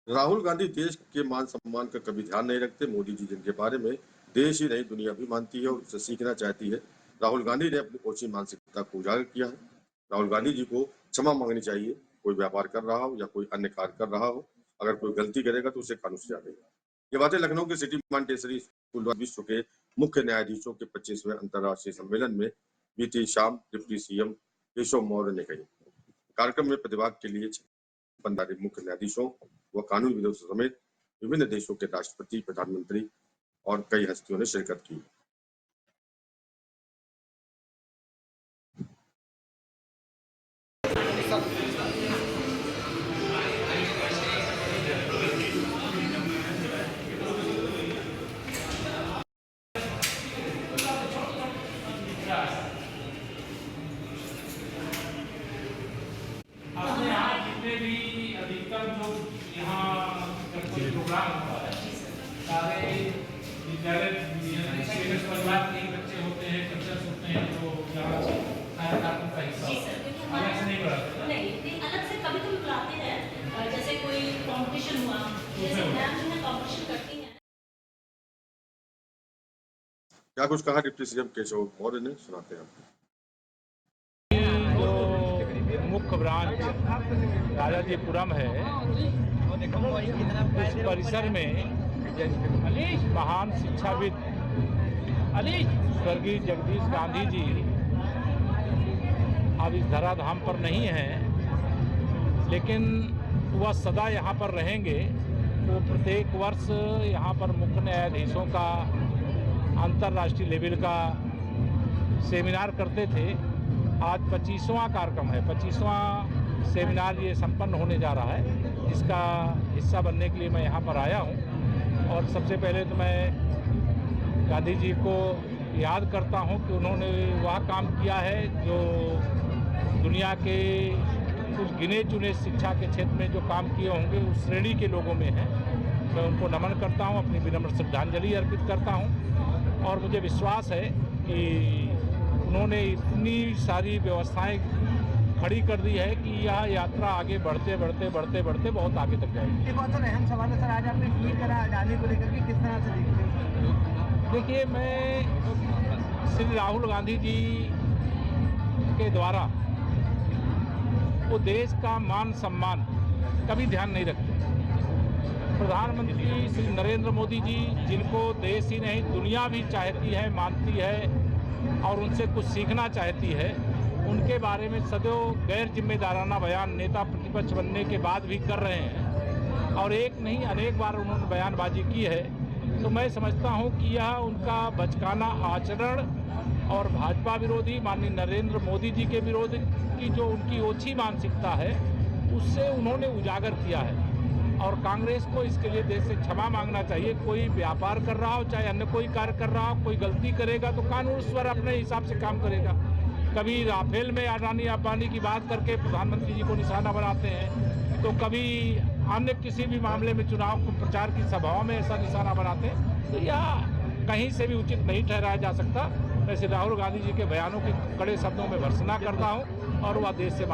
राहुल गांधी देश के मान सम्मान का कभी ध्यान नहीं रखते। मोदी जी जिनके बारे में देश ही नहीं दुनिया भी मानती है और उससे सीखना चाहती है। राहुल गांधी ने अपनी ओछी मानसिकता को उजागर किया है। राहुल गांधी जी को क्षमा मांगनी चाहिए। कोई व्यापार कर रहा हो या कोई अन्य कार्य कर रहा हो, अगर कोई गलती करेगा तो उसे कानून सजा देगा। ये बातें लखनऊ के सिटी मॉन्टेसरी स्कूल द्वारा विश्व के मुख्य न्यायाधीशों के 25वें अंतर्राष्ट्रीय सम्मेलन में बीती शाम डिप्टी सीएम केशव मौर्य ने कही। कार्यक्रम में प्रतिभाग के लिए 56 मुख्य न्यायाधीशों व कानून विदों समेत विभिन्न देशों के राष्ट्रपति, प्रधानमंत्री और कई हस्तियों ने शिरकत की। अपने यहाँ जितने भी अधिकतर जो यहाँ जब कोई प्रोग्राम होता है, सारे विद्यालय स्टेटस परिवार के बच्चे होते हैं, टीचर्स होते हैं, जो यहाँ कार्यक्रम का हिस्सा अलग से नहीं बढ़ाते। नहीं, अलग से कभी कभी बुलाते हैं, जैसे कोई कंपटीशन हुआ, जैसे मैम जो है कंपटीशन करती हैं। क्या कुछ कहा डिप्टी सीएम केशव मौर्य ने, सुनाते हैं आपको। मुख्य ब्रांच राजाजीपुरम है, उस परिसर में महान शिक्षाविद स्वर्गीय जगदीश गांधी जी अब इस धराधाम पर नहीं हैं, लेकिन वह सदा यहाँ पर रहेंगे। वो प्रत्येक वर्ष यहाँ पर मुख्य न्यायाधीशों का अंतर्राष्ट्रीय लेवल का सेमिनार करते थे। आज 25वां कार्यक्रम है, 25वां सेमिनार ये संपन्न होने जा रहा है, जिसका हिस्सा बनने के लिए मैं यहाँ पर आया हूँ। और सबसे पहले तो मैं गांधी जी को याद करता हूँ कि उन्होंने वह काम किया है जो दुनिया के कुछ गिने चुने शिक्षा के क्षेत्र में जो काम किए होंगे उस श्रेणी के लोगों में है। मैं उनको नमन करता हूँ, अपनी विनम्र श्रद्धांजलि अर्पित करता हूँ। और मुझे विश्वास है कि उन्होंने इतनी सारी व्यवस्थाएं खड़ी कर दी है कि यह यात्रा आगे बढ़ते बढ़ते बहुत आगे तक जाएगी। एक बहुत अहम सवाल है सर, आज आपने ट्वीट करा आज़ादी को लेकर के, किस तरह से देखते हैं? देखिए, मैं श्री राहुल गांधी जी के द्वारा वो देश का मान सम्मान कभी ध्यान नहीं रखते। प्रधानमंत्री श्री नरेंद्र मोदी जी, जिनको देश ही नहीं दुनिया भी चाहती है, मानती है और उनसे कुछ सीखना चाहती है, उनके बारे में सदैव गैर जिम्मेदाराना बयान नेता प्रतिपक्ष बनने के बाद भी कर रहे हैं और एक नहीं अनेक बार उन्होंने बयानबाजी की है। तो मैं समझता हूं कि यह उनका बचकाना आचरण और भाजपा विरोधी माननीय नरेंद्र मोदी जी के विरोध की जो उनकी ओछी मानसिकता है, उससे उन्होंने उजागर किया है। और कांग्रेस को इसके लिए देश से क्षमा मांगना चाहिए। कोई व्यापार कर रहा हो, चाहे अन्य कोई कार्य कर रहा हो, कोई गलती करेगा तो कानून उस पर अपने हिसाब से काम करेगा। कभी राफेल में अडानी अंबानी की बात करके प्रधानमंत्री जी को निशाना बनाते हैं, तो कभी अन्य किसी भी मामले में चुनाव प्रचार की सभाओं में ऐसा निशाना बनाते हैं। तो यह कहीं से भी उचित नहीं ठहराया जा सकता। मैं श्री राहुल गांधी जी के बयानों की कड़े शब्दों में भर्त्सना करता हूँ और वह देश से